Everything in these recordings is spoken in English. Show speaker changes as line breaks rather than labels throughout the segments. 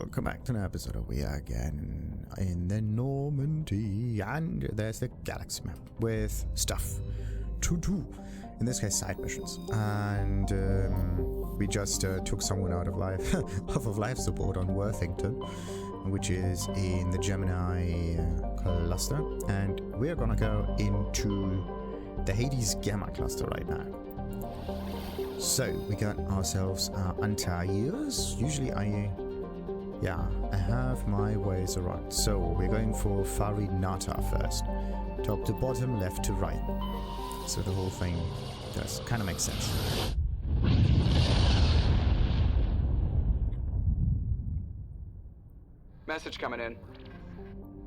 welcome back to an episode of We Are again in the Normandy, and there's the galaxy map with stuff to do, in this case side missions, and we just took someone out of life off of life support on Worthington, which is in the Gemini cluster, and we're gonna go into the Hades Gamma cluster right now. So we got ourselves our anti-ears. Usually I have my ways around. So we're going for Farinata first. Top to bottom, left to right. So the whole thing does kind of make sense.
Message coming in.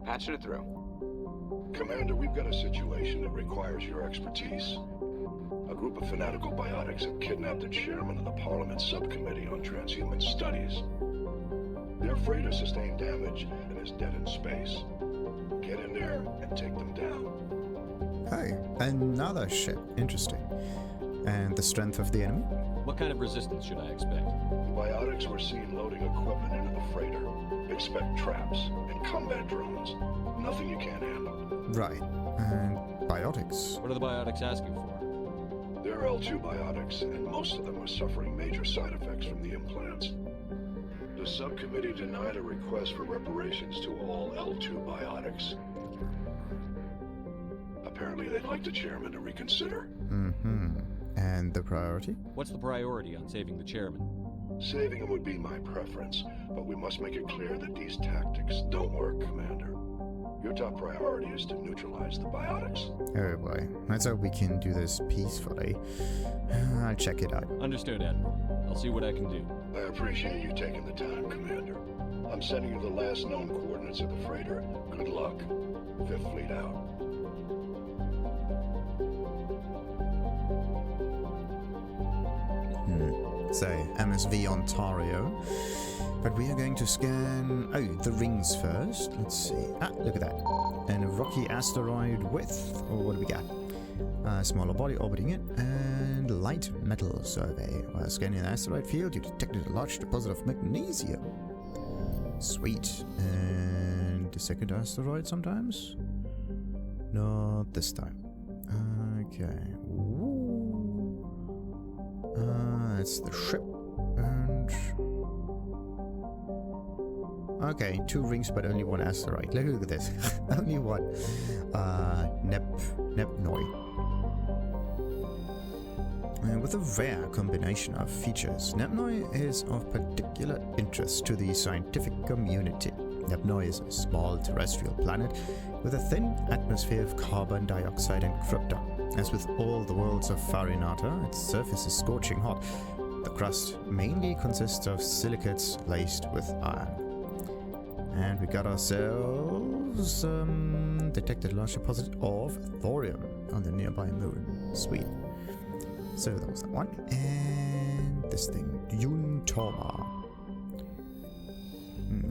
Patching it through.
Commander, we've got a situation that requires your expertise. A group of fanatical biotics have kidnapped the chairman of the Parliament Subcommittee on Transhuman Studies. Their freighter sustained damage and is dead in space. Get in there and take them down.
Hey, another ship. Interesting. And the strength of the enemy?
What kind of resistance should I expect?
The biotics were seen loading equipment into the freighter. Expect traps and combat drones. Nothing you can't handle. Right. And biotics?
What are the biotics asking for?
They're L2 biotics, and most of them are suffering major side effects from the implants. The subcommittee denied a request for reparations to all L2 biotics. Apparently they'd like the chairman to reconsider.
And the priority?
What's the priority on saving the chairman?
Saving him would be my preference, but we must make it clear that these tactics don't work, Commander. Your top priority is to neutralize the biotics.
Oh boy, let's hope we can do this peacefully. I'll check it out.
Understood, Admiral. I'll see what I can do.
I appreciate you taking the time, Commander. I'm sending you the last known coordinates of the freighter. Good luck. Fifth Fleet out.
Say, MSV Ontario. But we are going to scan, the rings first. Let's see. Look at that. And a rocky asteroid with, what do we got? A smaller body orbiting it, and light metal survey. While scanning the asteroid field, you detected a large deposit of magnesium. Sweet. And the second asteroid sometimes? Not this time. Okay. That's the ship. And... okay, 2 rings but only 1 asteroid. Look at this. Only 1. Nepnoi. With a rare combination of features, Nepnoi is of particular interest to the scientific community. Nepnoi is a small terrestrial planet with a thin atmosphere of carbon dioxide and krypton. As with all the worlds of Farinata, its surface is scorching hot. The crust mainly consists of silicates laced with iron. And we got ourselves detected a large deposit of thorium on the nearby moon. Sweet. So that was that one. And this thing, Yuntoma.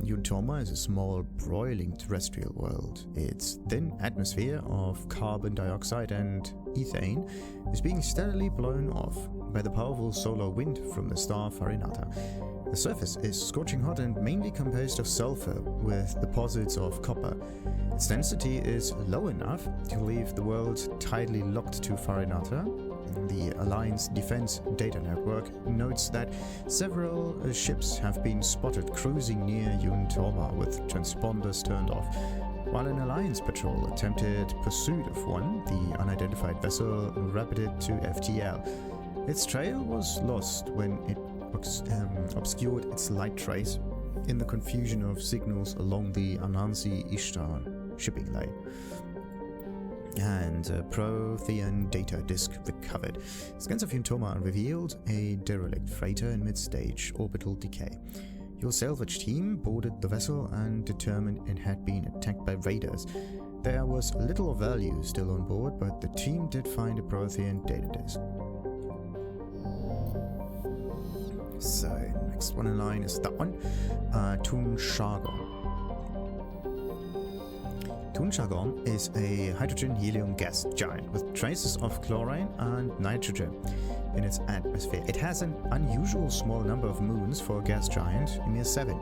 Yuntoma is a small broiling terrestrial world. Its thin atmosphere of carbon dioxide and ethane is being steadily blown off by the powerful solar wind from the star Farinata. The surface is scorching hot and mainly composed of sulfur with deposits of copper. Its density is low enough to leave the world tidally locked to Farinata. The Alliance Defense Data Network notes that several ships have been spotted cruising near Yuntoma with transponders turned off. While an Alliance patrol attempted pursuit of one, the unidentified vessel rapided to FTL. Its trail was lost when it obscured its light trace in the confusion of signals along the Anansi Ishtar shipping lane. And a Prothean data disk recovered. Scans of Yuntoma revealed a derelict freighter in mid-stage orbital decay. Your salvage team boarded the vessel and determined it had been attacked by raiders. There was little of value still on board, but the team did find a Prothean data disk. So, next one in line is that one. Tunshagon. Tunshagon is a hydrogen-helium gas giant with traces of chlorine and nitrogen in its atmosphere. It has an unusual small number of moons for a gas giant, a mere 7.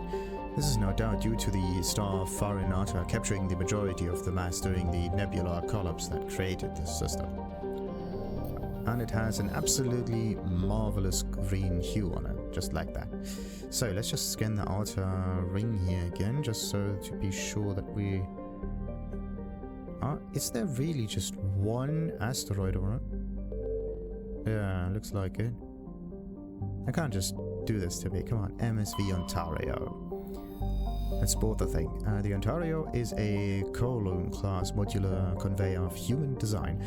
This is no doubt due to the star Farinata capturing the majority of the mass during the nebular collapse that created this system. And it has an absolutely marvelous green hue on it, just like that. So let's just scan the outer ring here again, just so to be sure that we... is there really just one asteroid on it? Yeah, looks like it. I can't just do this to me. Come on, MSV Ontario. Let's board the thing. The Ontario is a Krogan class modular conveyor of human design,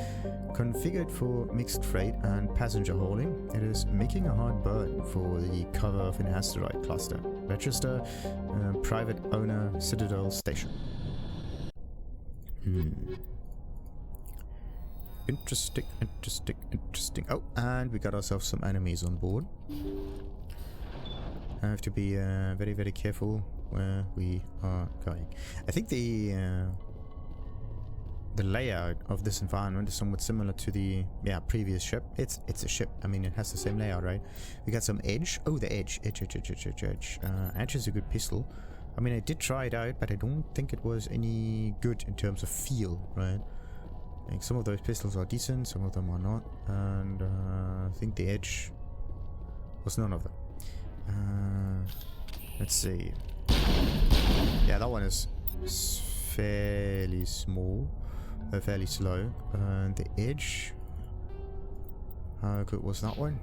configured for mixed freight and passenger hauling. It is making a hard burn for the cover of an asteroid cluster. Register, private owner, Citadel Station. Interesting, interesting, interesting. Oh, and we got ourselves some enemies on board. I have to be very, very careful where we are going. I think the layout of this environment is somewhat similar to the previous ship. It's a ship. I mean, it has the same layout, right? We got some edge. Oh, the edge. Edge is a good pistol. I mean, I did try it out, but I don't think it was any good in terms of feel, right? Like, some of those pistols are decent, some of them are not, and I think the edge was none of them. Let's see. Yeah, that one is fairly small, fairly slow. And the edge, how good was that one?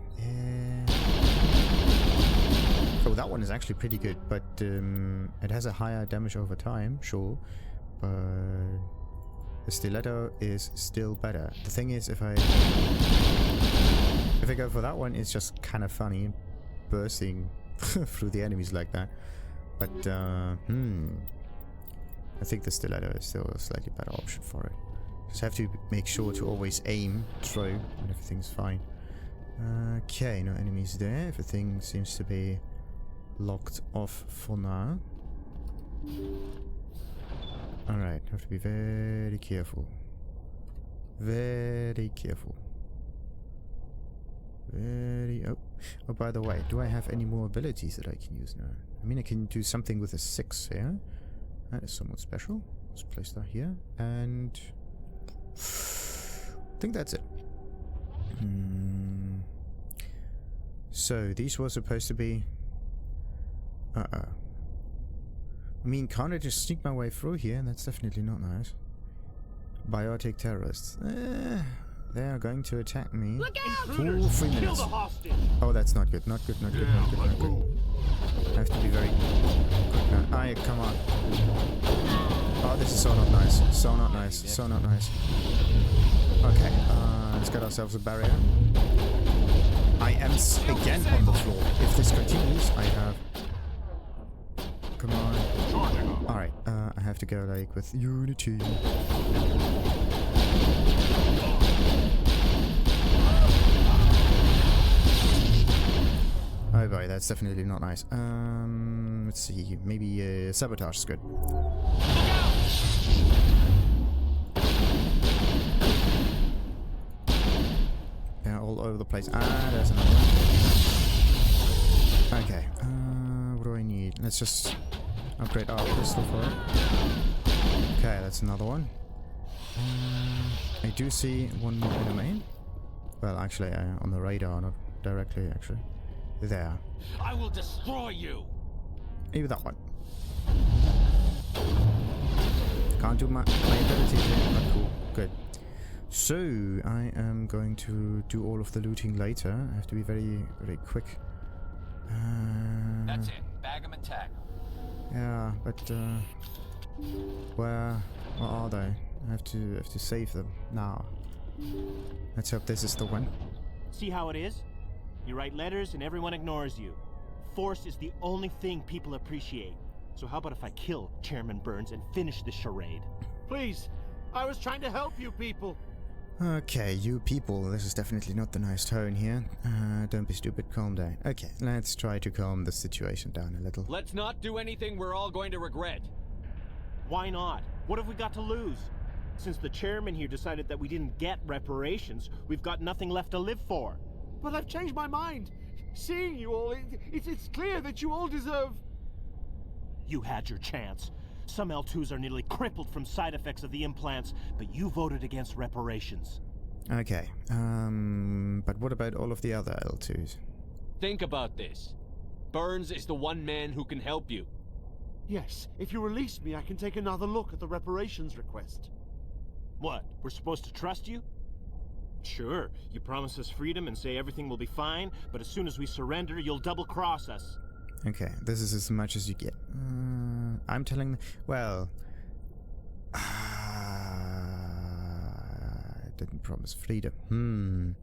Oh, that one is actually pretty good, but it has a higher damage over time, sure, but the stiletto is still better. The thing is, if I go for that one, it's just kind of funny bursting through the enemies like that. But I think the stiletto is still a slightly better option for it. Just have to make sure to always aim through and everything's fine. Okay, no enemies there. Everything seems to be locked off for now. Alright, have to be very careful. Very careful. Oh, by the way, do I have any more abilities that I can use now? I mean, I can do something with a 6 here. That is somewhat special. Let's place that here. And I think that's it. So, these were supposed to be... I mean, can't I just sneak my way through here? That's definitely not nice. Biotic terrorists. They are going to attack me.
Look out!
Ooh, 3 minutes. Oh, that's not good. Not good, not good, not good, not good. I have to be very quick now. Aye, come on. Oh, this is so not nice. So not nice. So not nice. Okay, let's get ourselves a barrier. I am again on the floor. If this continues, I have... Come on. Alright, I have to go like with unity. Oh boy, that's definitely not nice. Let's see, maybe sabotage is good. Yeah, all over the place. Ah, there's another one. Okay, what do I need? Let's just upgrade our pistol for it. Okay, that's another one. I do see one more enemy. Well, actually, on the radar, not directly, actually. There.
I will destroy you.
Maybe that one. Can't do my abilities here, but cool. Good. So, I am going to do all of the looting later. I have to be very, very quick.
That's it. Bag them and tag them.
Yeah, but where are they? I have to save them now. Let's hope this is the one.
See how it is? You write letters and everyone ignores you. Force is the only thing people appreciate. So how about if I kill Chairman Burns and finish this charade?
Please, I was trying to help you people.
Okay, you people, this is definitely not the nice tone here. Don't be stupid, calm down. Okay, let's try to calm the situation down a little.
Let's not do anything we're all going to regret.
Why not? What have we got to lose? Since the chairman here decided that we didn't get reparations, we've got nothing left to live for.
But I've changed my mind. Seeing you all, it's clear that you all deserve...
You had your chance. Some L2s are nearly crippled from side effects of the implants, but you voted against reparations.
Okay, but what about all of the other L2s?
Think about this. Burns is the one man who can help you.
Yes, if you release me, I can take another look at the reparations request.
What, we're supposed to trust you? Sure, you promise us freedom and say everything will be fine, but as soon as we surrender, you'll double-cross us.
Okay, this is as much as you get. I'm telling... Well... I didn't promise freedom.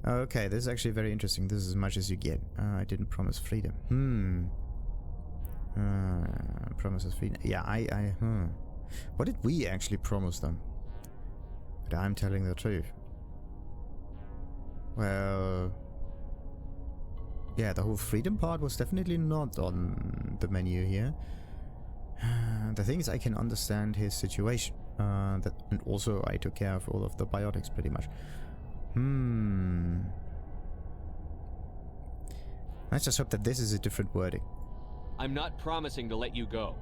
Okay, this is actually very interesting. This is as much as you get. I didn't promise freedom. Promises freedom. Yeah, What did we actually promise them? But I'm telling the truth. Well... Yeah, the whole freedom part was definitely not on the menu here. The thing is, I can understand his situation. And also I took care of all of the biotics pretty much. Let's just hope that this is a different wording.
I'm not promising to let you go.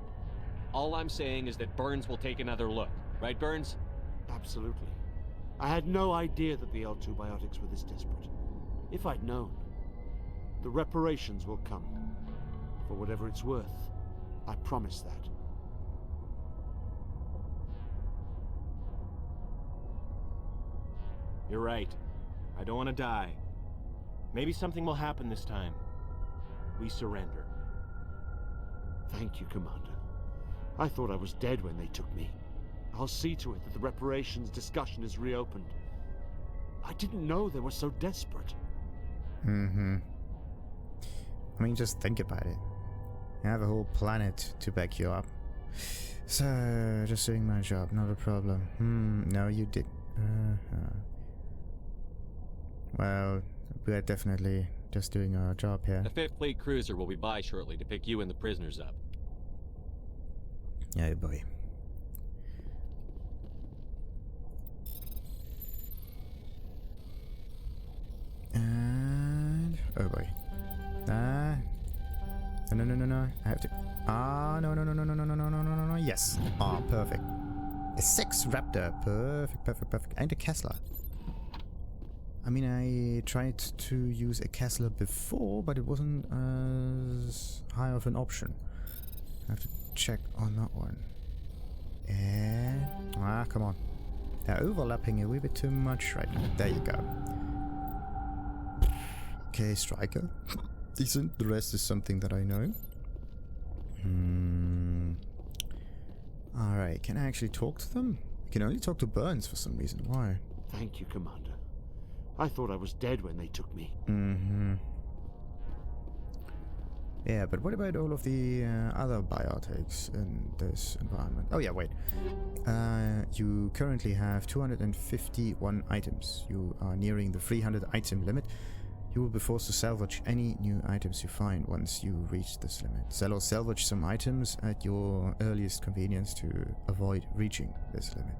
All I'm saying is that Burns will take another look. Right, Burns?
Absolutely. I had no idea that the L2 biotics were this desperate. If I'd known, the reparations will come. For whatever it's worth. I promise that.
You're right. I don't want to die. Maybe something will happen this time. We surrender.
Thank you, Commander. I thought I was dead when they took me. I'll see to it that the reparations discussion is reopened. I didn't know they were so desperate.
I mean, just think about it. You have a whole planet to back you up. So, just doing my job, not a problem. No, you didn't. Well, we're definitely just doing our job here.
The 5th Fleet cruiser will be by shortly to pick you and the prisoners up.
Oh boy. And... oh boy. No. I have to... No. Yes. Perfect. A 6 Raptor. Perfect. And a Kessler. I mean, I tried to use a Kessler before, but it wasn't as high of an option. I have to check on that one. And... come on. They're overlapping a wee bit too much right now. There you go. Okay, Striker. Decent. The rest is something that I know. Alright, can I actually talk to them? I can only talk to Burns for some reason. Why?
Thank you, Commander. I thought I was dead when they took me.
Yeah, but what about all of the other biotics in this environment? Oh yeah, wait. You currently have 251 items. You are nearing the 300 item limit. You will be forced to salvage any new items you find once you reach this limit. Sell or salvage some items at your earliest convenience to avoid reaching this limit.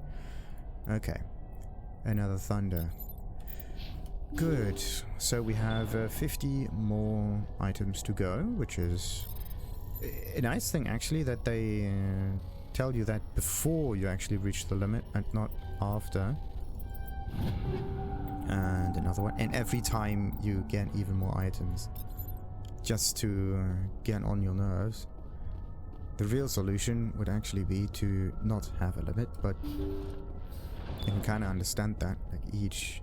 Okay. Another thunder. Good. So we have 50 more items to go, which is a nice thing actually, that they tell you that before you actually reach the limit and not after. And another one. And every time you get even more items, just to get on your nerves. The real solution would actually be to not have a limit, but you can kind of understand that. Like each...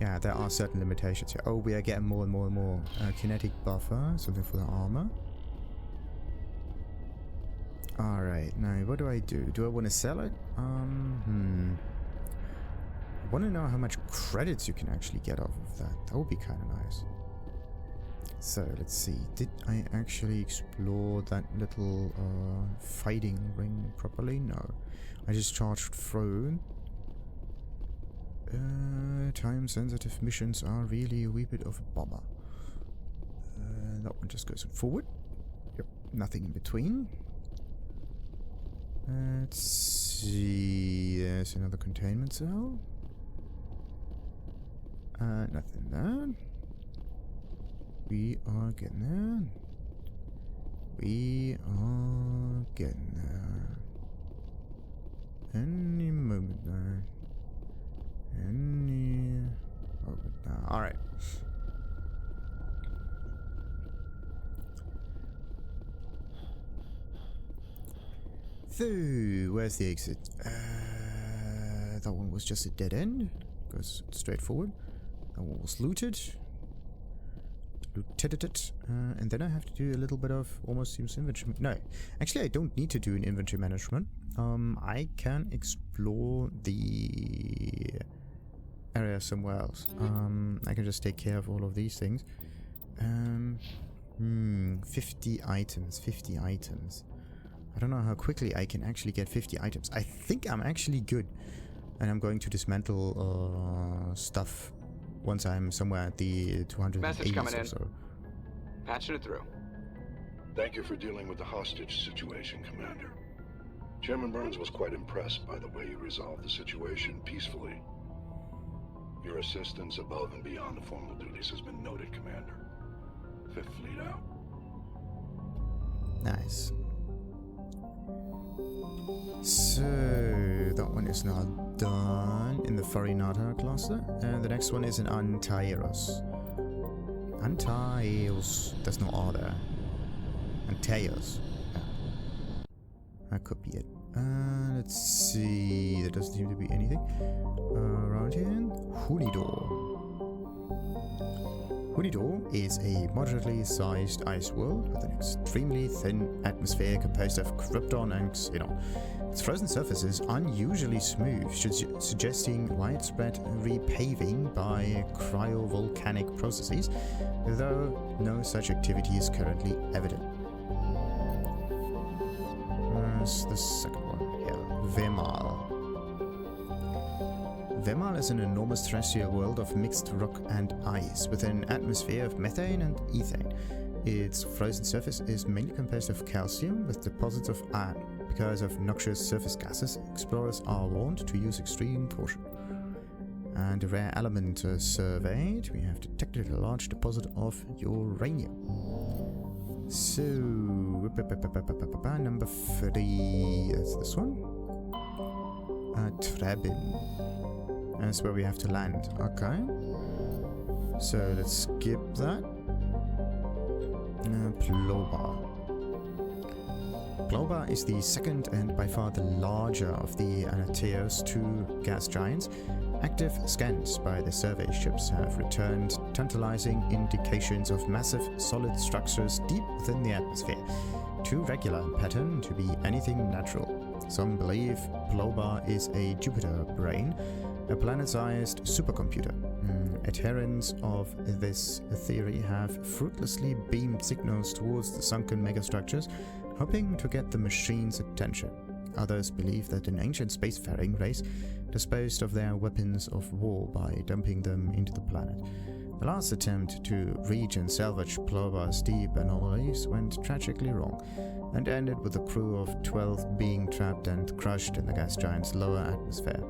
yeah, there are certain limitations here. Oh, we are getting more and more and more. Kinetic buffer, something for the armor. Alright, now what do I do? Do I want to sell it? I want to know how much credits you can actually get off of that. That would be kind of nice. So, let's see. Did I actually explore that little fighting ring properly? No. I just charged through. Time-sensitive missions are really a wee bit of a bummer. That one just goes forward. Yep, nothing in between. Let's see. There's another containment cell. Nothing there. We are getting there. We are getting there. Any moment now. Any moment now. Alright. So, where's the exit? That one was just a dead end. Goes straight forward. That one was looted. Looted it. And then I have to do a little bit of almost seems inventory. No, actually I don't need to do an inventory management. I can explore the area somewhere else. I can just take care of all of these things. 50 items. 50 items. I don't know how quickly I can actually get 50 items. I think I'm actually good. And I'm going to dismantle stuff once I'm somewhere at the 280
Message coming
or
in.
so.
Patching it through.
Thank you for dealing with the hostage situation, Commander. Chairman Burns was quite impressed by the way you resolved the situation peacefully. Your assistance above and beyond the formal duties has been noted, Commander. Fifth Fleet out.
Nice. So, that one is now done in the Farinata cluster. And the next one is in Antairos. Antairos. There's no R there. Antairos. Yeah. That could be it. Let's see. There doesn't seem to be anything around here. Hunidor. Hunidor is a moderately sized ice world with an extremely thin atmosphere composed of krypton and xenon. Its frozen surface is unusually smooth, suggesting widespread repaving by cryovolcanic processes, though no such activity is currently evident. Where's the second one? Here. Vemal. Vemal is an enormous terrestrial world of mixed rock and ice, with an atmosphere of methane and ethane. Its frozen surface is mainly composed of calcium with deposits of iron. Because of noxious surface gases, explorers are warned to use extreme caution. And a rare element surveyed, we have detected a large deposit of uranium. So, number 3, that's this one. Trebin. That's where we have to land. Okay. So let's skip that. Plobar. Plobar is the second and by far the larger of the Anateos 2 gas giants. Active scans by the survey ships have returned tantalizing indications of massive solid structures deep within the atmosphere, too regular in pattern to be anything natural. Some believe Plobar is a Jupiter brain, a planet-sized supercomputer. Adherents of this theory have fruitlessly beamed signals towards the sunken megastructures, hoping to get the machine's attention. Others believe that an ancient spacefaring race disposed of their weapons of war by dumping them into the planet. The last attempt to reach and salvage Plobar's deep anomalies went tragically wrong, and ended with a crew of 12 being trapped and crushed in the gas giant's lower atmosphere.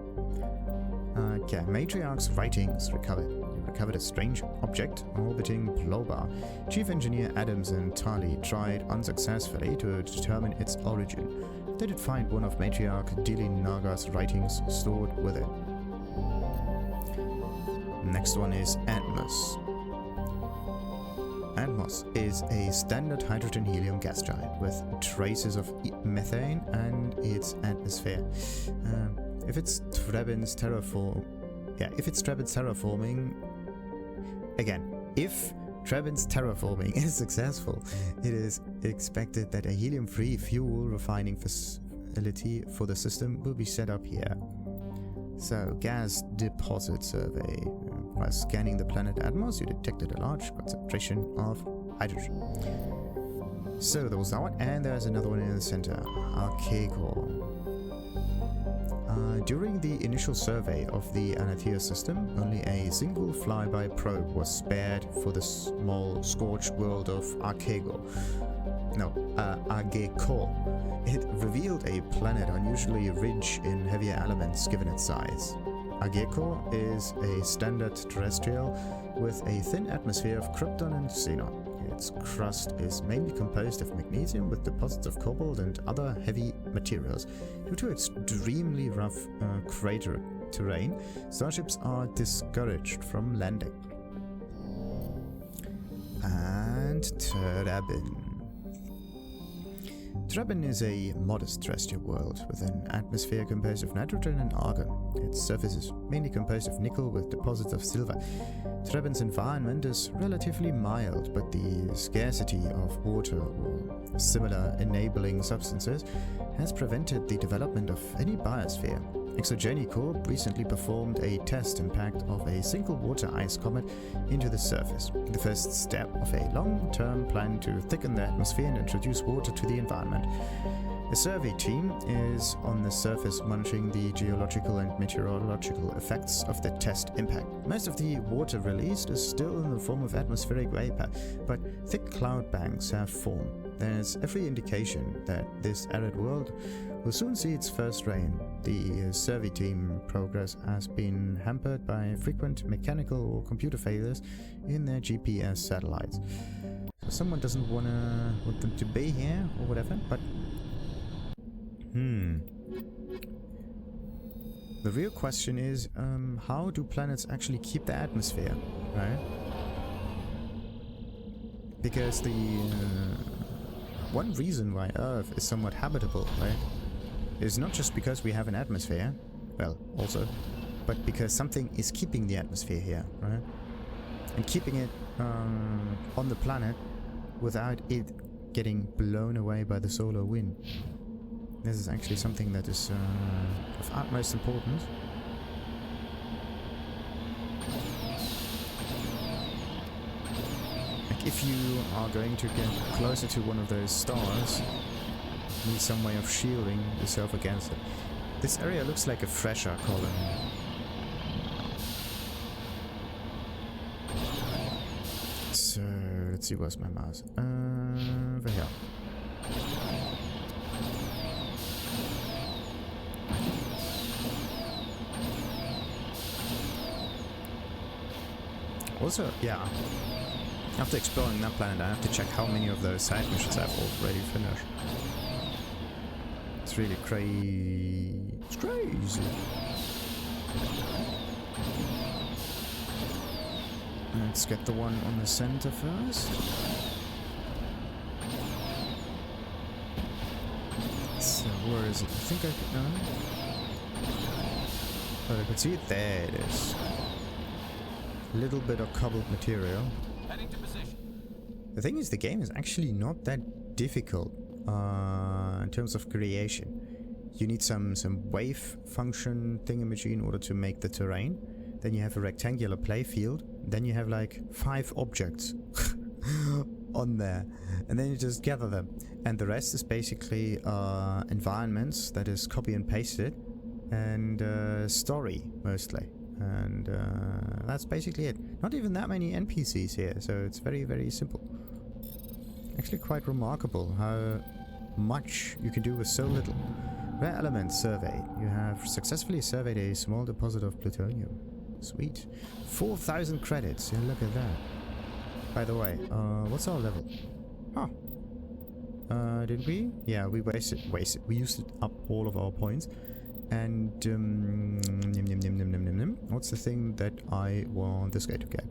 Okay, Matriarch's writings recovered a strange object orbiting Plobar. Chief Engineer Adams and Tali tried unsuccessfully to determine its origin. They did find one of Matriarch Dili Naga's writings stored with it. Next one is Atmos. Atmos is a standard hydrogen-helium gas giant with traces of methane and its atmosphere. If it's Trebin's terraforming, if Trebin's terraforming is successful, it is expected that a helium-free fuel refining facility for the system will be set up here. So, gas deposit survey. By scanning the planet Atmos, you detected a large concentration of hydrogen. So there was that one, and there's another one in the center, Archegor. During the initial survey of the Anatea system, only a single flyby probe was spared for the small scorched world of Archegor. Archegor. It revealed a planet unusually rich in heavier elements given its size. Archegor is a standard terrestrial with a thin atmosphere of krypton and xenon. Its crust is mainly composed of magnesium with deposits of cobalt and other heavy materials. Due to its extremely rough crater terrain, starships are discouraged from landing. And Terabin. Terabin is a modest terrestrial world with an atmosphere composed of nitrogen and argon. Its surface is mainly composed of nickel with deposits of silver. Terabin's environment is relatively mild, but the scarcity of water or similar enabling substances has prevented the development of any biosphere. Exogeny Corp recently performed a test impact of a single water ice comet into the surface, the first step of a long-term plan to thicken the atmosphere and introduce water to the environment. A survey team is on the surface monitoring the geological and meteorological effects of the test impact. Most of the water released is still in the form of atmospheric vapor, but thick cloud banks have formed. There's every indication that this arid world will soon see its first rain. The survey team progress has been hampered by frequent mechanical or computer failures in their GPS satellites. So someone doesn't want them to be here or whatever, but the real question is, how do planets actually keep their atmosphere, right? Because the one reason why Earth is somewhat habitable, right, is not just because we have an atmosphere, well, also, but because something is keeping the atmosphere here, right? And keeping it on the planet without it getting blown away by the solar wind. This is actually something that is of utmost importance. Like if you are going to get closer to one of those stars, you need some way of shielding yourself against it. This area looks like a fresher colony. So let's see, where's my mouse? Over here. Also, yeah, after exploring that planet, I have to check how many of those side missions I've already finished. It's really crazy. It's crazy. Let's get the one on the center first. So, where is it? I think I could know. But I could see it. There it is. Little bit of cobbled material.
Heading to position.
The thing is, the game is actually not that difficult in terms of creation. You need some wave function thingamajig in order to make the terrain. Then you have a rectangular playfield. Then you have like 5 objects on there, and then you just gather them. And the rest is basically environments that is copy and pasted, and story mostly. And that's basically it. Not even that many NPCs here, so it's very, very simple. Actually quite remarkable how much you can do with so little. Rare elements surveyed. You have successfully surveyed a small deposit of plutonium. Sweet. 4,000 credits. Yeah, look at that. By the way, what's our level? Huh. Did we? Yeah, we wasted. We used up all of our points. And what's the thing that I want this guy to get?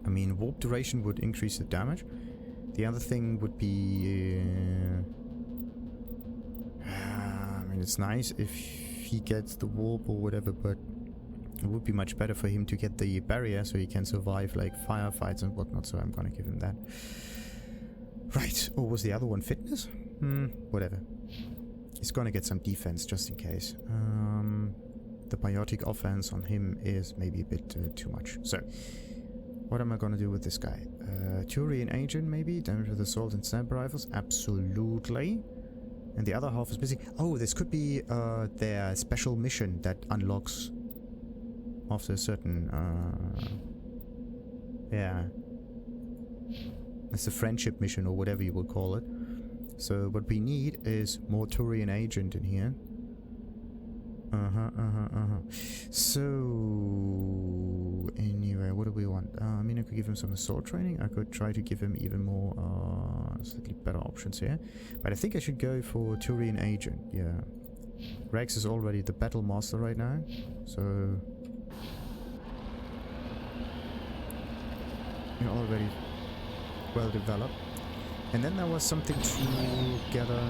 I mean, warp duration would increase the damage. The other thing would be I mean, it's nice if he gets the warp or whatever, but it would be much better for him to get the barrier so he can survive like firefights and whatnot, so I'm gonna give him that. Right, or was the other one fitness? Whatever. He's gonna get some defense just in case. The biotic offense on him is maybe a bit too much. So, what am I gonna do with this guy? Turian agent maybe? Damage with assault and sniper rifles? Absolutely. And the other half is missing. Oh, this could be their special mission that unlocks after a certain... yeah. It's a friendship mission or whatever you would call it. So what we need is more Turian agent in here. So, anyway, what do we want? I mean, I could give him some assault training. I could try to give him even more, slightly better options here. But I think I should go for Turian agent, yeah. Wrex is already the battle master right now, so... You're already well developed. And then there was something to gather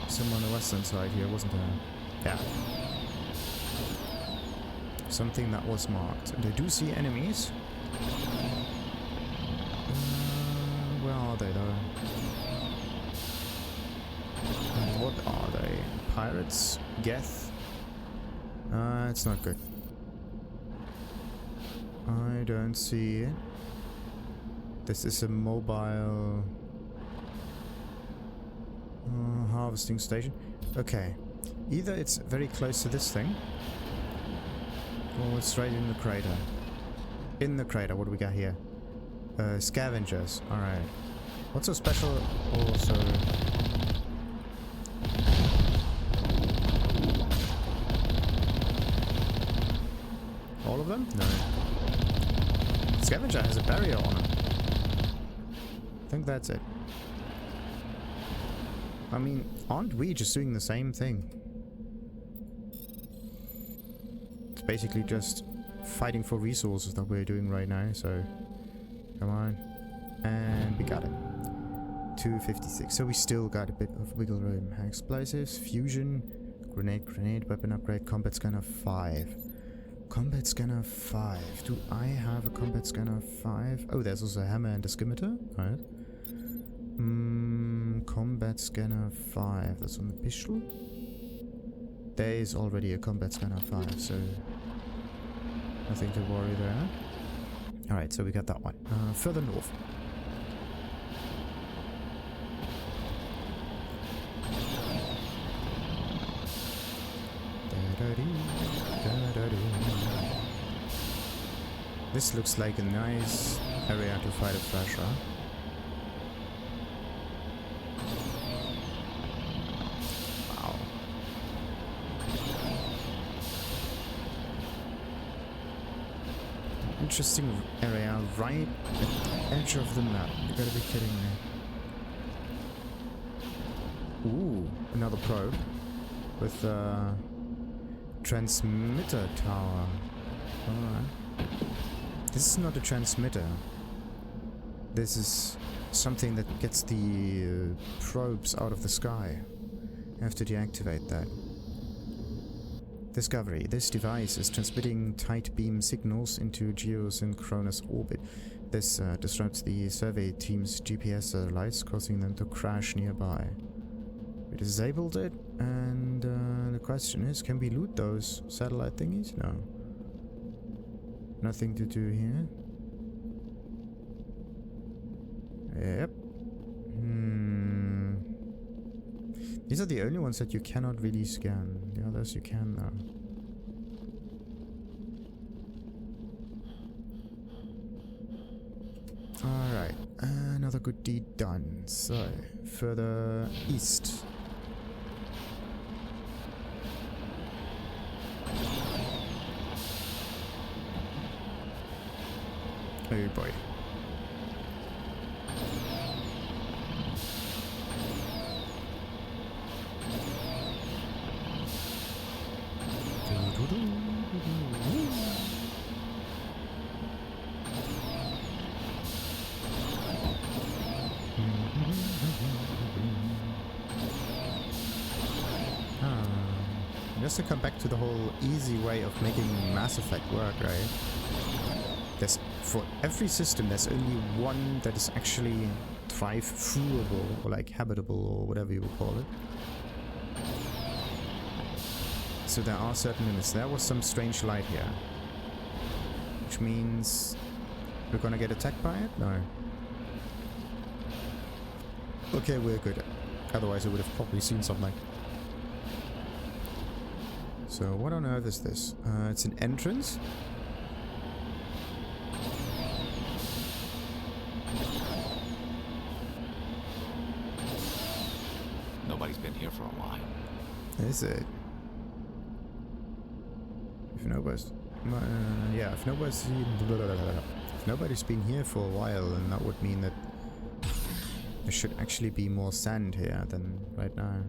some on the western side here, wasn't there? Yeah. Something that was marked. And I do see enemies. Where are they though? And what are they? Pirates? Geth? It's not good. I don't see it. This is a mobile harvesting station. Okay. Either it's very close to this thing, or it's right in the crater. In the crater, what do we got here? Scavengers. Alright. What's so special also? All of them? No. Scavenger has a barrier on him. I think that's it. I mean, aren't we just doing the same thing? It's basically just fighting for resources that we're doing right now, so... Come on. And we got it. 256. So we still got a bit of wiggle room. Explosives, fusion, grenade, weapon upgrade, combat scanner 5. Combat scanner 5. Do I have a combat scanner 5? Oh, there's also a hammer and a scimitar. Right. Combat scanner 5. That's on the pistol. There is already a combat scanner 5, so nothing to worry there. Alright, so we got that one. Further north. This looks like a nice area to fight a Thrasher. Wow. Interesting area right at the edge of the map. You gotta be kidding me. Ooh, another probe with a transmitter tower. Alright. This is not a transmitter. This is something that gets the probes out of the sky. I have to deactivate that. Discovery. This device is transmitting tight beam signals into geosynchronous orbit. This disrupts the survey team's GPS satellites, causing them to crash nearby. We disabled it, and the question is, can we loot those satellite thingies? No. Nothing to do here. Yep. These are the only ones that you cannot really scan. The others you can though. Alright. Another good deed done. So, further east. Oh boy. Just to come back to the whole easy way of making Mass Effect work, right? There's, for every system, there's only one that is actually drive-throughable, or like habitable, or whatever you would call it. So there are certain limits. There was some strange light here. Which means we're gonna get attacked by it? No. Okay, we're good. Otherwise I would have probably seen something. So what on earth is this? It's an entrance.
Nobody's been here for a while.
Is it? If nobody's... yeah, if nobody's been here for a while, then that would mean that there should actually be more sand here than right now.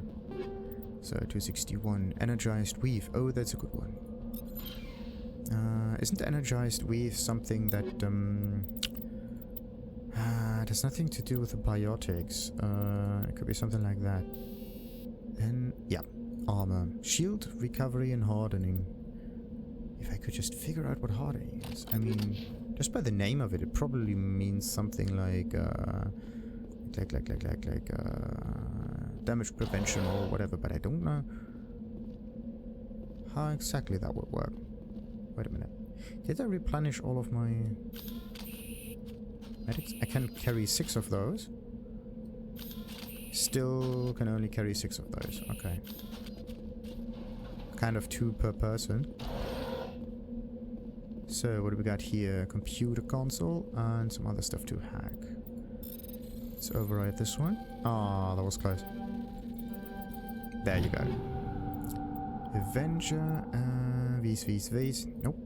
So, 261. Energized weave. Oh, that's a good one. Isn't energized weave something that, it has nothing to do with the biotics. It could be something like that. Then, yeah. Armor. Shield, recovery, and hardening. If I could just figure out what hardening is. I mean, just by the name of it, it probably means something like, damage prevention or whatever, but I don't know how exactly that would work. Wait a minute. Did I replenish all of my medics? I can carry 6 of those. Still can only carry 6 of those. Okay. Kind of 2 per person. So, what do we got here? Computer console and some other stuff to hack. Let's override this one. Ah, that was close. There you go. Avenger, V's. Nope.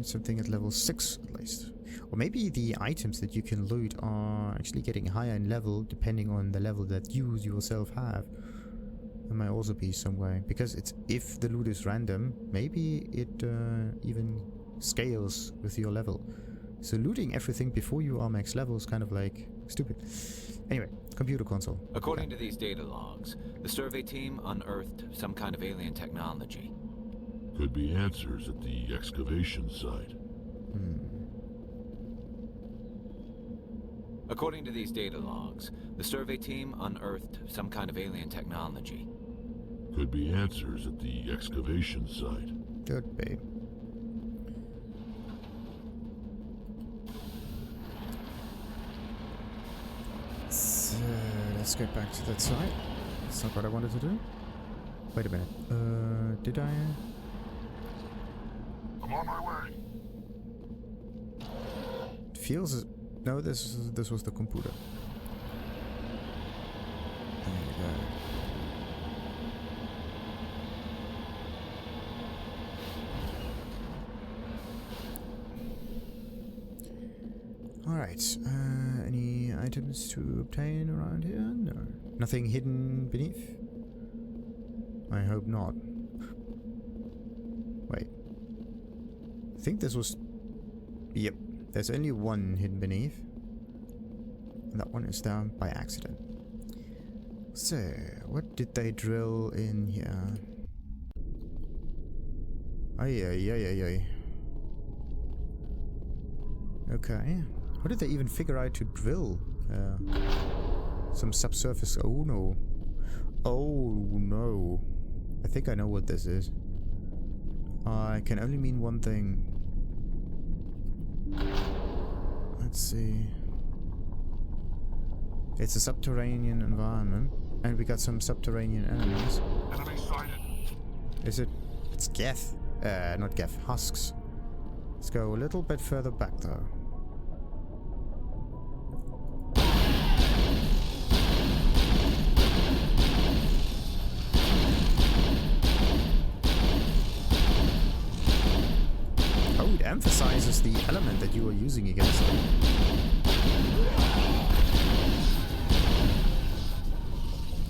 Something at level 6 at least. Or maybe the items that you can loot are actually getting higher in level depending on the level that you yourself have. There might also be some way. Because it's if the loot is random, maybe it even scales with your level. So looting everything before you are max level is kind of like stupid. Anyway, computer console.
According to these data logs, the survey team unearthed some kind of alien technology.
Could be answers at the excavation site.
According to these data logs, the survey team unearthed some kind of alien technology.
Could be answers at the excavation site.
Could be. So, let's get back to that site. That's not what I wanted to do. Wait a minute. Did I?
I'm on my way.
It feels as... No, this was the computer. There you go. Alright, any items to obtain around here? No. Nothing hidden beneath? I hope not. Wait. I think this was... Yep. There's only one hidden beneath. And that one is down by accident. So, what did they drill in here? Ay. Okay. How did they even figure out to drill? Some subsurface... Oh no. Oh no. I think I know what this is. I can only mean one thing. Let's see. It's a subterranean environment. And we got some subterranean enemies.
Enemy sighted.
Is it? It's Geth. Not Geth. Husks. Let's go a little bit further back though. Oh, it emphasizes the element that you are using against them.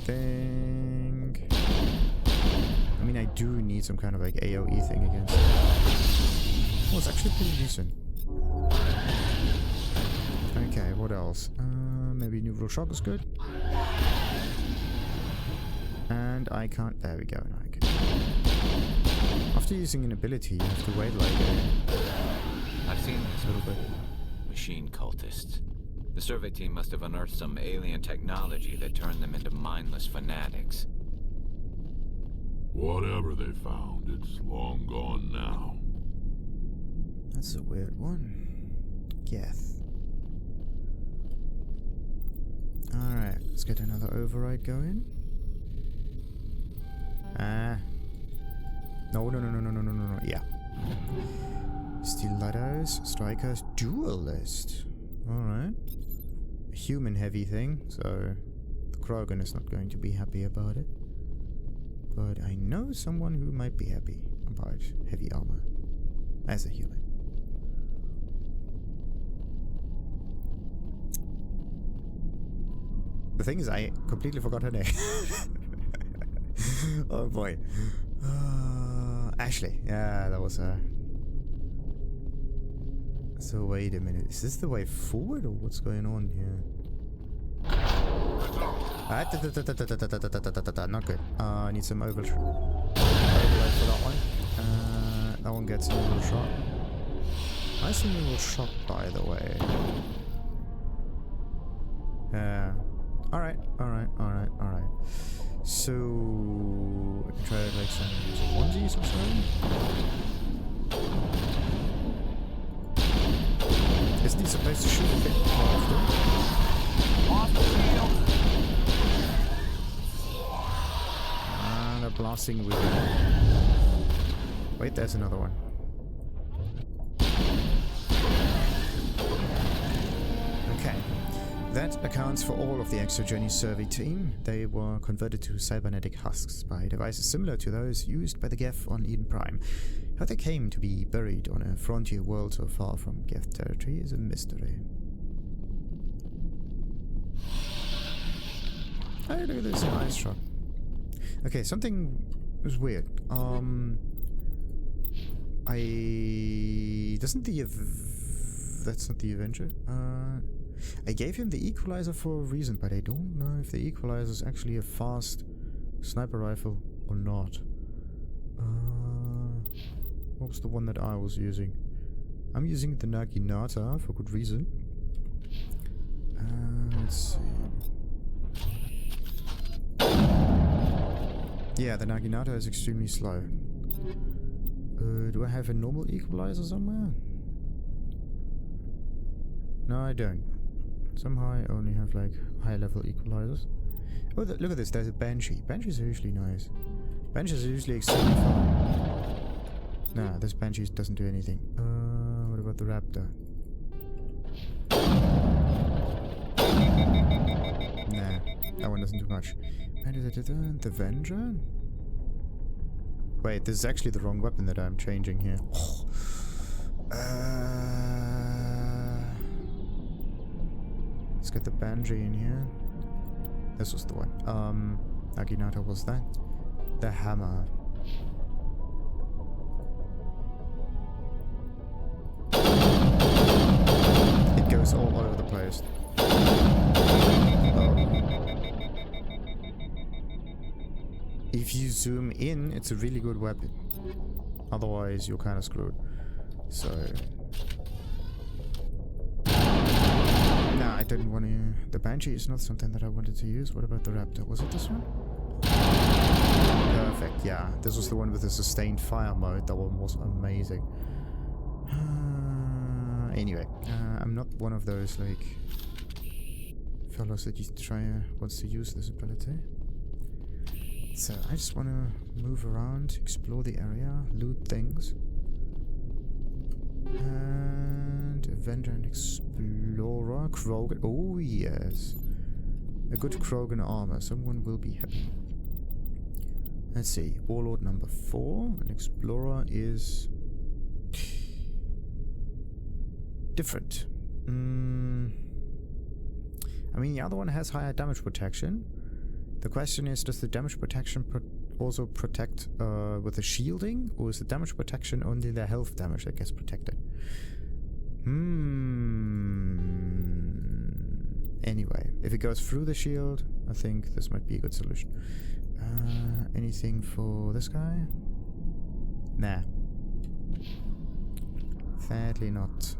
Dang. I mean, I do need some kind of like AoE thing against it. Oh, it's actually pretty decent. Okay, what else? Maybe neutral shock is good. And I can't... There we go, now I can. After using an ability, you have to wait like
I've seen this
a little bit.
Machine cultists. The survey team must have unearthed some alien technology that turned them into mindless fanatics.
Whatever they found, it's long gone now.
That's a weird one. Geth. Alright, let's get another override going. No. Yeah. Stilettos, strikers, duelist. Alright. A human heavy thing, so the Krogan is not going to be happy about it. but I know someone who might be happy about heavy armor as a human. The thing is, I completely forgot her name. Oh boy. Ashley. Yeah, that was her. So wait a minute. Is this the way forward or what's going on here? Not good. I need some overload for that one. That one gets an overall shot. Nice overall shot, by the way. Yeah. Alright. So I can try like some onesies or something. Isn't he supposed to shoot a bit more often? They're blasting with it. Wait, there's another one. Okay. That accounts for all of the extra journey survey team. They were converted to cybernetic husks by devices similar to those used by the Geth on Eden Prime. How they came to be buried on a frontier world so far from Geth territory is a mystery. Hey, look at this ice truck. Okay, something was weird. That's not the Avenger. I gave him the equalizer for a reason, but I don't know if the equalizer is actually a fast sniper rifle or not. What was the one that I was using? I'm using the Naginata for good reason. Let's see. Yeah, the Naginata is extremely slow. Do I have a normal equalizer somewhere? No, I don't. Somehow I only have like high level equalizers. Oh, look at this, there's a Banshee. Banshees are usually nice. Banshees are usually extremely fun. Nah, this Banshee doesn't do anything. What about the Raptor? Nah, that one doesn't do much. The Avenger? Wait, this is actually the wrong weapon that I'm changing here. Let's get the Banshee in here. This was the one. Naginata was that. The hammer. It goes all over the place. If you zoom in, it's a really good weapon. Otherwise, you're kind of screwed. So... Nah, I didn't want to... The Banshee is not something that I wanted to use. What about the Raptor? Was it this one? Perfect, yeah. This was the one with the sustained fire mode. That one was amazing. Anyway, I'm not one of those, like... fellows that wants to use this ability. So, I just want to move around, explore the area, loot things. And Avenger and Explorer, Krogan. Oh yes, a good Krogan armor. Someone will be happy. Let's see. Warlord number 4. An Explorer is different. I mean, the other one has higher damage protection. The question is, does the damage protection also protect with the shielding, or is the damage protection only the health damage that gets protected? Anyway, if it goes through the shield, I think this might be a good solution. Anything for this guy? Nah. Sadly not.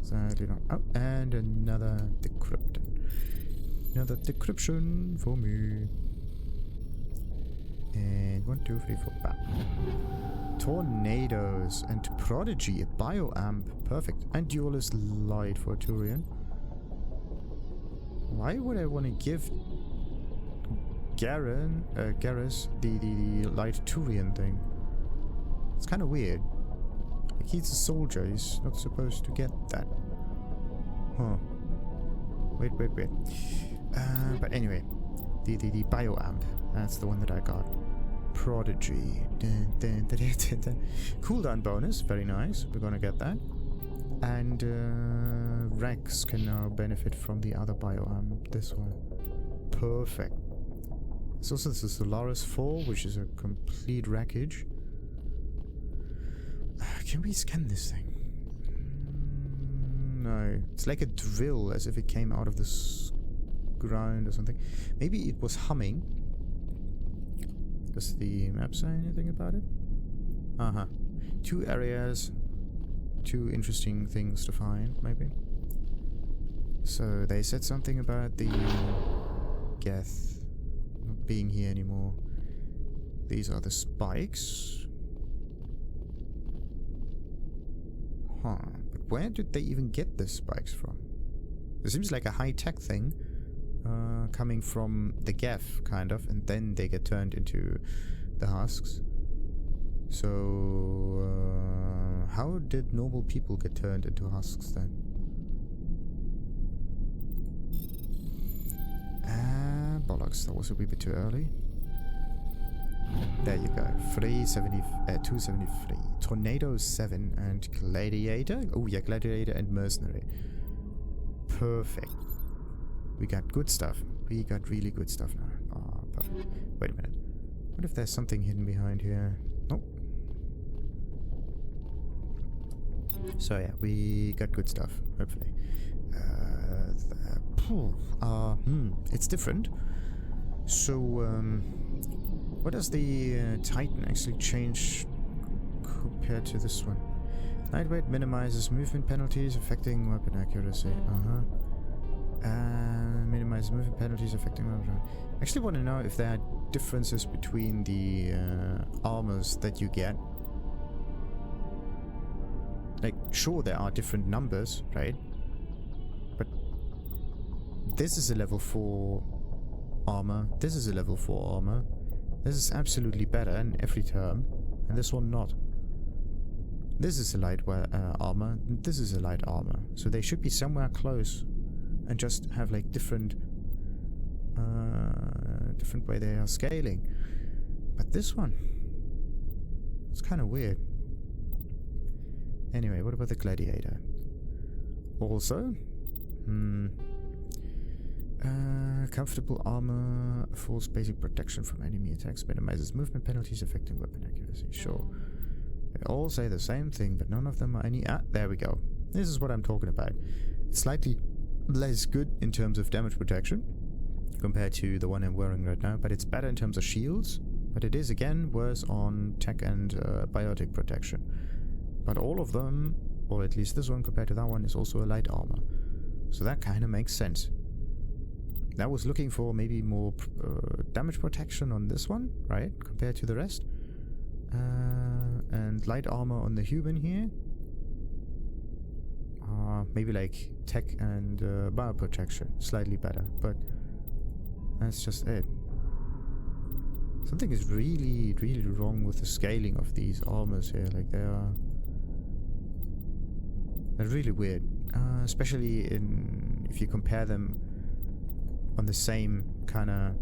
Sadly not. Oh, and another decryptor. Another decryption for me. And 1, 2, 3, 4, bam. Tornadoes and Prodigy, a bioamp. Perfect. And Duelist Light for Turian. Why would I want to give Garrus the light Turian thing? It's kind of weird. Like, he's a soldier, he's not supposed to get that. Huh. Wait. But anyway, the bioamp, that's the one that I got. Prodigy. Dun, dun, dun, dun, dun, dun. Cooldown bonus, very nice. We're gonna get that. And Wrex can now benefit from the other bioarm. This one. Perfect. There's also the Solaris 4, which is a complete wreckage. Can we scan this thing? No. It's like a drill, as if it came out of the ground or something. Maybe it was humming. Does the map say anything about it? Uh-huh. 2 areas. 2 interesting things to find, maybe. So they said something about the Geth not being here anymore. These are the spikes. Huh. But where did they even get the spikes from? It seems like a high-tech thing. Coming from the Geth, kind of, and then they get turned into the husks. So, how did normal people get turned into husks then? Bollocks, that was a wee bit too early. There you go. 273. Tornado 7 and Gladiator. Oh yeah, Gladiator and Mercenary. Perfect. We got good stuff. We got really good stuff now. Oh, perfect. Wait a minute. What if there's something hidden behind here? Nope. So yeah, we got good stuff, hopefully. It's different. So, what does the Titan actually change compared to this one? Lightweight minimizes movement penalties affecting weapon accuracy. Minimize movement penalties affecting weapon. I actually want to know if there are differences between the armors that you get. Like, sure, there are different numbers, right? But this is a level 4 armor. This is a level 4 armor. This is absolutely better in every term, and this one not. This is a light armor. This is a light armor. So they should be somewhere close. And just have like different way they are scaling. But this one, it's kind of weird. Anyway, what about the Gladiator? Also, comfortable armor, affords basic protection from enemy attacks, minimizes movement penalties affecting weapon accuracy. Sure. They all say the same thing, but none of them are any... there we go. This is what I'm talking about. It's slightly less good in terms of damage protection compared to the one I'm wearing right now, but it's better in terms of shields, but it is again worse on tech and biotic protection. But all of them, or at least this one compared to that one, is also a light armor, so that kind of makes sense. I was looking for maybe more damage protection on this one, right, compared to the rest, and light armor on the human here. Maybe like tech and bio protection, slightly better, but that's just it. Something is really, really wrong with the scaling of these armors here. Like they're really weird, especially if you compare them on the same kind of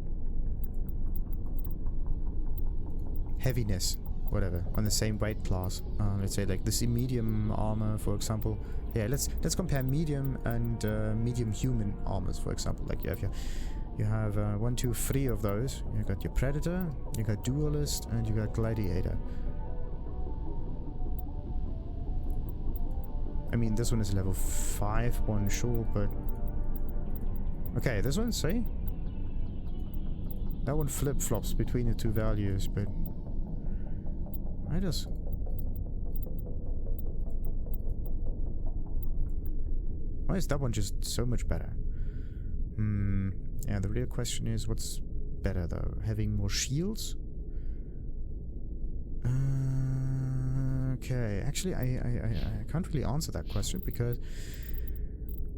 heaviness, whatever, on the same weight class. Let's say like this medium armor, for example. Yeah, let's compare medium and medium human armors, for example. Like you have 1, 2, 3 of those. You got your Predator, you got Duelist, and you got Gladiator. I mean, this one is level 5 one, sure, but okay, this one, see? That one flip-flops between the two values, but I just... Why is that one just so much better? Yeah, the real question is, what's better though? Having more shields? Okay, actually I can't really answer that question, because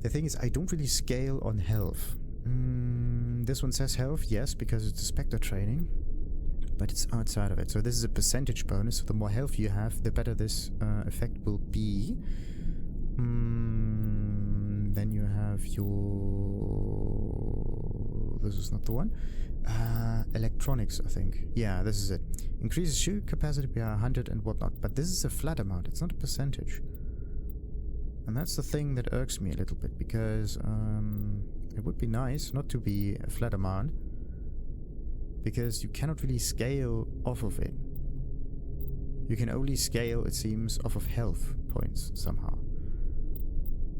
the thing is, I don't really scale on health. This one says health, yes, because it's a Spectre training, but it's outside of it. So this is a percentage bonus, so the more health you have, the better this effect will be. Then you have your... This is not the one. Electronics, I think. Yeah, this is it. Increases shield capacity by 100 and whatnot. But this is a flat amount, it's not a percentage. And that's the thing that irks me a little bit, because it would be nice not to be a flat amount, because you cannot really scale off of it. You can only scale, it seems, off of health points somehow.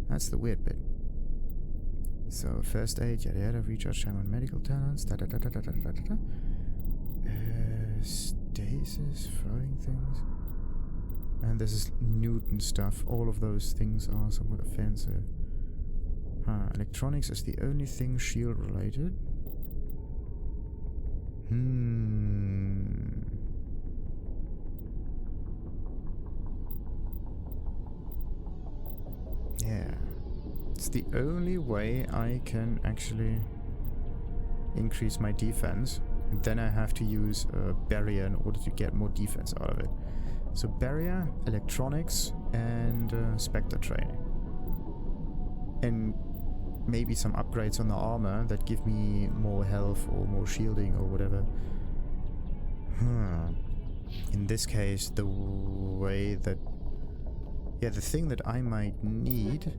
That's the weird bit. So, first aid, yada yada, recharge time on medical talents, da da da da da da da da. Stasis, throwing things. And this is Newton stuff. All of those things are somewhat offensive. Electronics is the only thing shield related. Yeah. It's the only way I can actually increase my defense. And then I have to use a barrier in order to get more defense out of it. So barrier, electronics, and Spectre training. And maybe some upgrades on the armor that give me more health or more shielding or whatever. In this case, the way that... Yeah, the thing that I might need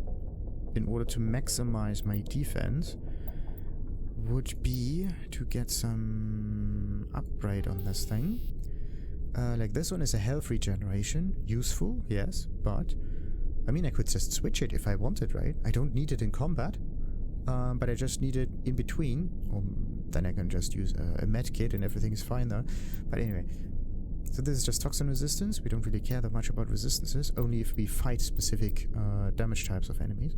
in order to maximize my defense would be to get some upgrade on this thing. Like this one is a health regeneration. Useful, yes, but... I mean, I could just switch it if I wanted, right? I don't need it in combat, but I just need it in between. Or then I can just use a med kit and everything is fine though. But anyway, so this is just toxin resistance. We don't really care that much about resistances, only if we fight specific damage types of enemies.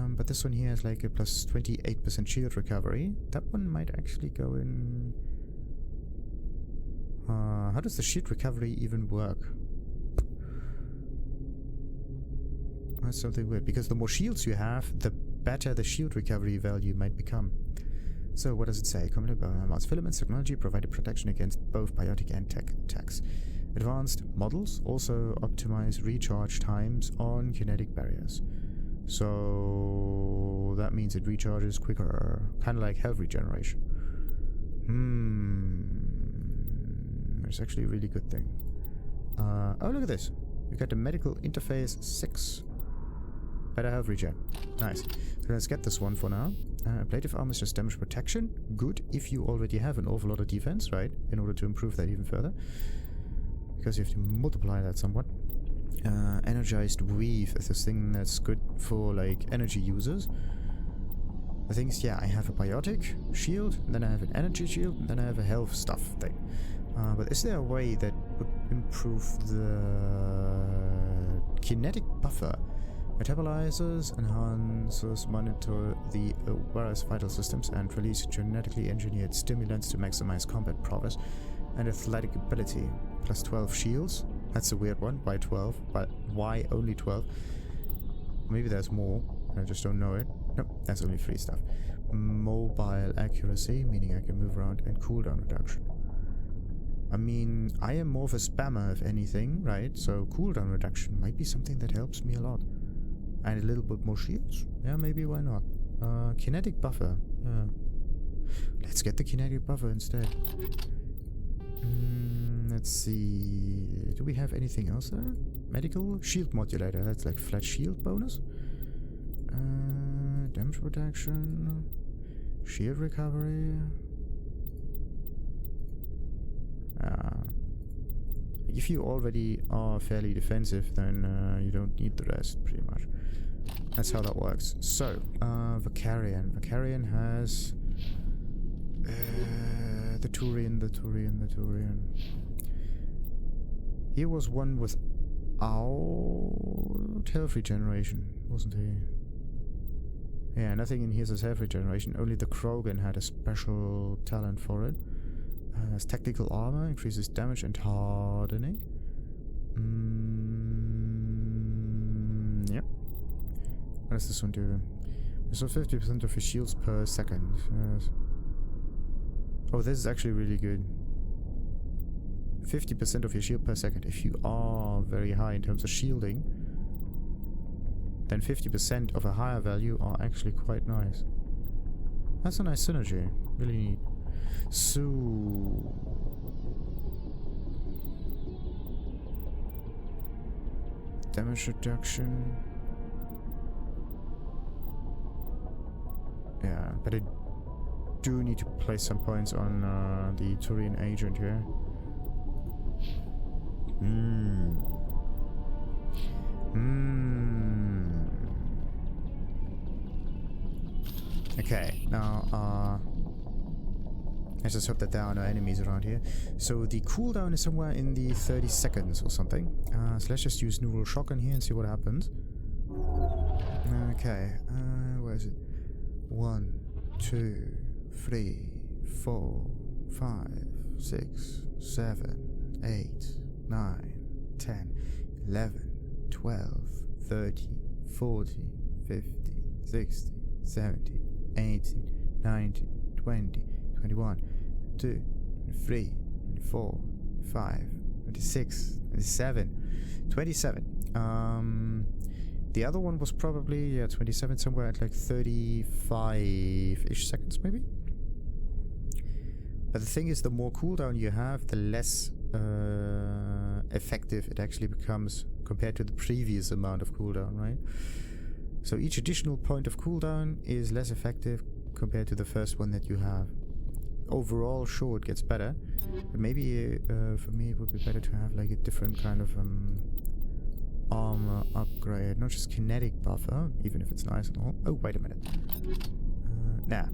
But this one here has like a plus 28% shield recovery. That one might actually go in... how does the shield recovery even work? That's something weird, because the more shields you have, the better the shield recovery value might become. So what does it say? Advanced filaments technology provided protection against both biotic and tech attacks. Advanced models also optimize recharge times on kinetic barriers. So that means it recharges quicker, kind of like health regeneration. It's actually a really good thing. Oh, look at this. We got the medical interface 6. Better health regen. Nice. So let's get this one for now. Ablative armor is just damage protection. Good if you already have an awful lot of defense, right? In order to improve that even further. Because you have to multiply that somewhat. Energized weave is this thing that's good for like energy users. The thing is, yeah, I have a biotic shield, and then I have an energy shield, and then I have a health stuff thing. But is there a way that would improve the kinetic buffer? Metabolizers, enhances, monitor the various vital systems, and release genetically engineered stimulants to maximize combat prowess and athletic ability. Plus 12 shields. That's a weird one. Why 12? But why only 12? Maybe there's more. I just don't know it. Nope, that's only 3 stuff. Mobile accuracy, meaning I can move around, and cooldown reduction. I mean, I am more of a spammer if anything, right? So cooldown reduction might be something that helps me a lot. And a little bit more shields? Yeah, maybe, why not? Kinetic buffer. Let's get the kinetic buffer instead. Let's see... Do we have anything else there? Medical? Shield modulator. That's like flat shield bonus. Damage protection. Shield recovery. If you already are fairly defensive, then you don't need the rest, pretty much. That's how that works. So, Vicarian. Vicarian has... the Turian. He was one without health regeneration, wasn't he? Yeah, nothing in here says health regeneration. Only the Krogan had a special talent for it. Has technical armor, increases damage and hardening. Yep. What does this one do? So 50% of your shields per second. Yes. Oh, this is actually really good. 50% of your shield per second. If you are very high in terms of shielding, then 50% of a higher value are actually quite nice. That's a nice synergy. Really neat. So... Damage reduction. Yeah, but I do need to place some points on the Turian agent here. Okay, now let's just hope that there are no enemies around here. So the cooldown is somewhere in the 30 seconds or something. So let's just use neural shock on here and see what happens. Okay, where is it? 1, 2, 3, 4, 5, 6, 7, 8, 9, 10, 11, 12, 13, 14, 15, 16, 17, 18, 19, 20, 21, 22, 23, 24, 25, 26, 27, 27. The other one was probably, 27, somewhere at like 35-ish seconds, maybe? But the thing is, the more cooldown you have, the less effective it actually becomes compared to the previous amount of cooldown, right? So each additional point of cooldown is less effective compared to the first one that you have. Overall, sure, it gets better, but maybe for me it would be better to have like a different kind of armor upgrade, not just kinetic buffer, even if it's nice and all. Oh, wait a minute. No.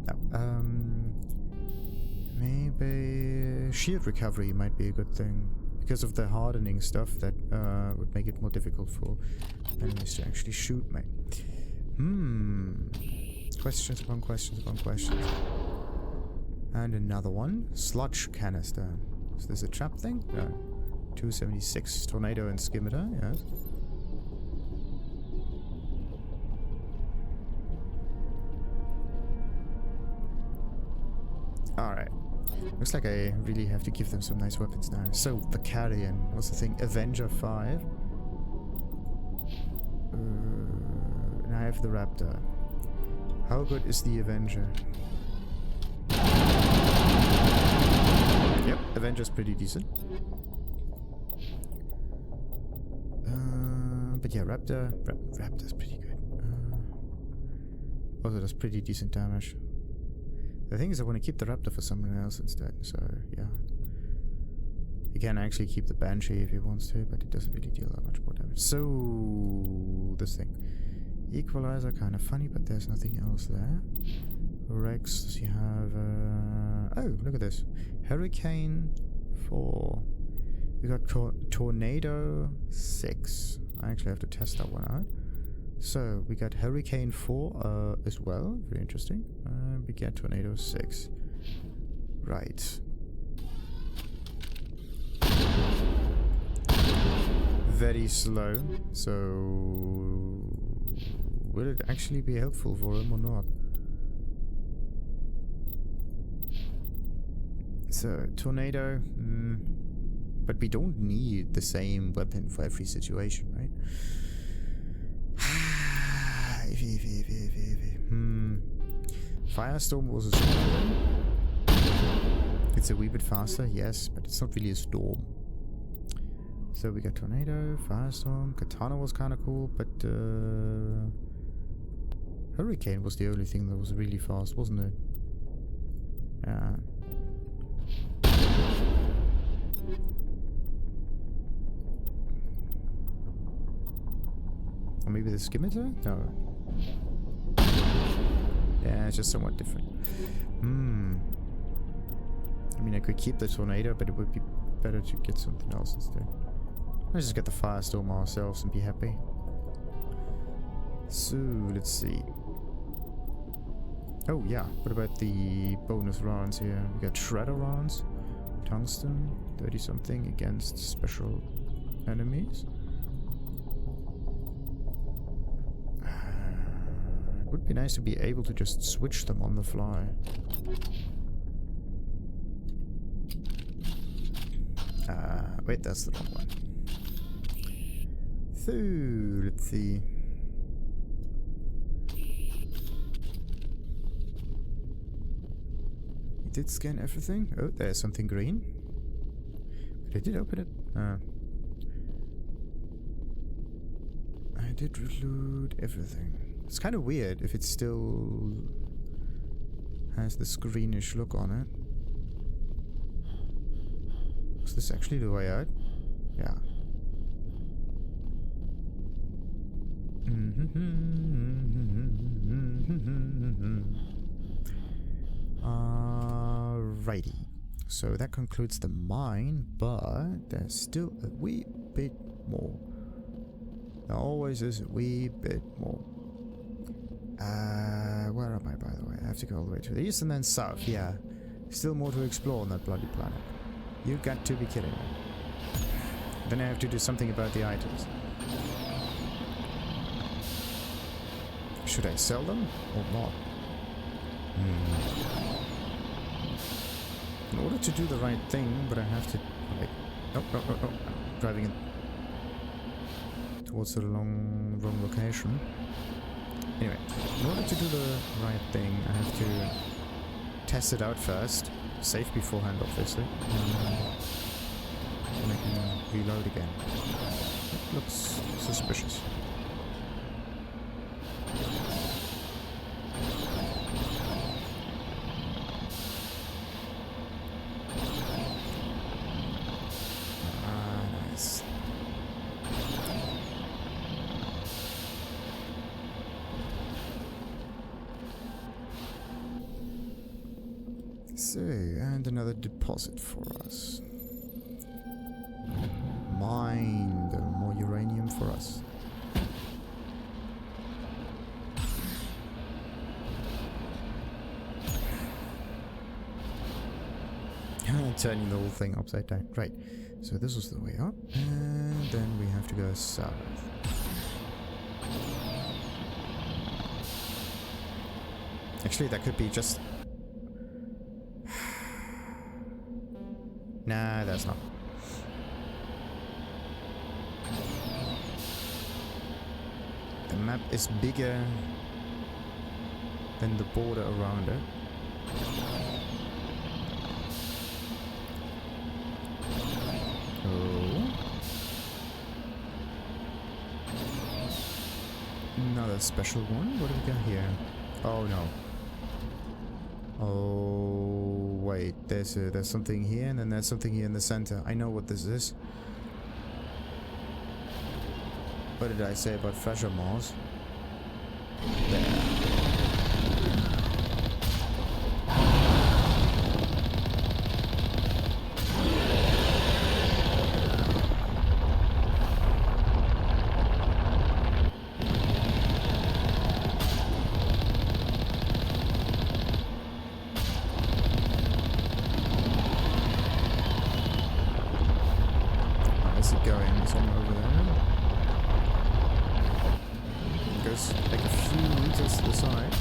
Maybe shield recovery might be a good thing, because of the hardening stuff that would make it more difficult for enemies to actually shoot me. Questions upon questions upon questions. And another one. Sludge canister. Is this a trap thing? No. 276. Tornado and skimitar, yes. Alright. Looks like I really have to give them some nice weapons now. So, the Carrion. What's the thing? Avenger 5. And I have the Raptor. How good is the Avenger? Yep, Avenger's pretty decent. But yeah, Raptor's pretty good. Also does pretty decent damage. The thing is, I want to keep the Raptor for someone else instead, so yeah. He can actually keep the Banshee if he wants to, but it doesn't really deal that much more damage. So, this thing. Equalizer, kind of funny, but there's nothing else there. Wrex, does he have... oh, look at this. Hurricane 4. We got Tornado 6. I actually have to test that one out. So, we got Hurricane 4 as well. Very interesting. We get Tornado 6. Right. Very slow. So, will it actually be helpful for him or not? So, Tornado. But we don't need the same weapon for every situation, right? Firestorm was a storm. It's a wee bit faster, yes, but it's not really a storm. So we got Tornado, Firestorm, Katana was kind of cool, but Hurricane was the only thing that was really fast, wasn't it? Yeah. Or maybe the Scimitar? No. Yeah, it's just somewhat different. I mean, I could keep the Tornado, but it would be better to get something else instead. Let's just get the Firestorm ourselves and be happy. So, let's see. Oh, yeah. What about the bonus rounds here? We got Shredder rounds. Tungsten. 30-something against special enemies. It would be nice to be able to just switch them on the fly. Wait, that's the wrong one. So, let's see. It did scan everything. Oh, there's something green. But I did open it. did reload everything. It's kind of weird if it still has this greenish look on it. Is this actually the way out? Yeah. Alrighty. So that concludes the mine, but there's still a wee bit more. There always is a wee bit more. Where am I, by the way? I have to go all the way to the east and then south. Yeah. Still more to explore on that bloody planet. You got to be kidding me. Then I have to do something about the items. Should I sell them or not? In order to do the right thing, but I have to... Wait. No. Driving it towards the wrong location. Anyway, in order to do the right thing, I have to test it out first. Save beforehand, obviously. And I can reload again. That looks suspicious. Nice. So, and another deposit for us. Mine, more uranium for us. Turning the whole thing upside down. Right. So this was the way up. And then we have to go south. Actually, that could be just... Nah, that's not. The map is bigger than the border around it. Oh. Another special one? What do we got here? Oh no. Oh wait, there's something here and then there's something here in the center. I know what this is. What did I say about Treasure Mars? There. Where's it going? Somewhere over there. Goes like a few meters to the side.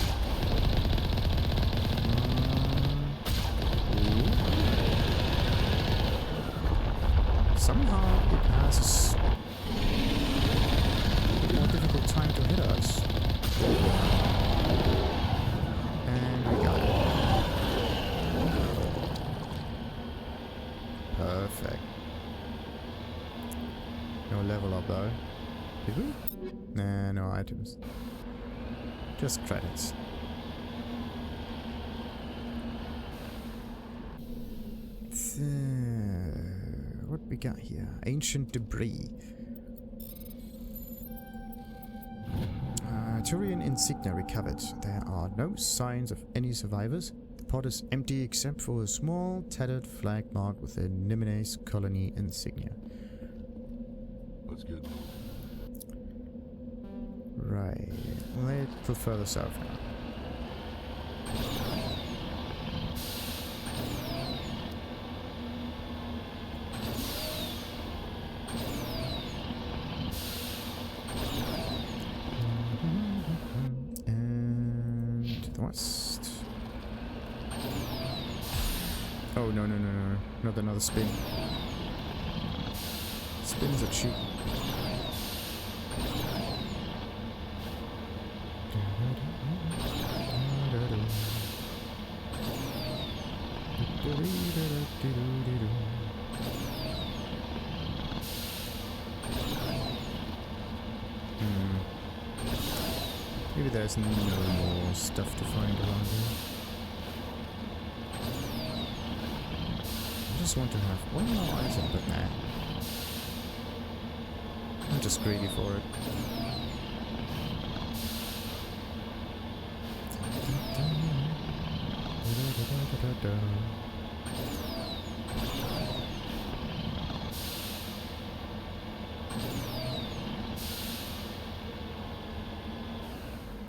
Somehow it has a more difficult time to hit us. And we got it. Perfect. No level up though. Did we? Nah, no items. Just credits. So, what we got here? Ancient debris. Turian insignia recovered. There are no signs of any survivors. The pod is empty except for a small, tattered flag mark with a Nimenes colony insignia.
That's good.
Right. Let's go further south now. And to the west. Oh, no. Not another spin. Spins are cheap. maybe there's no more stuff to find around here. I just want to have one more item, but nah. I'm just greedy for it.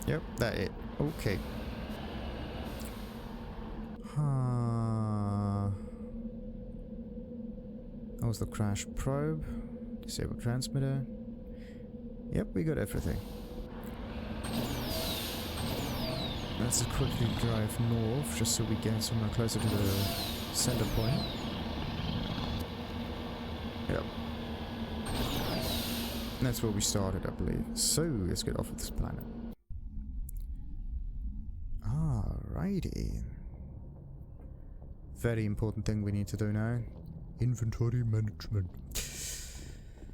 Yep, that it. Okay. That was the crash probe. Disable transmitter. Yep, we got everything. Let's quickly drive north just so we get somewhere closer to the center point. Yep. That's where we started, I believe. So, let's get off of this planet. Alrighty. Very important thing we need to do now. Inventory management.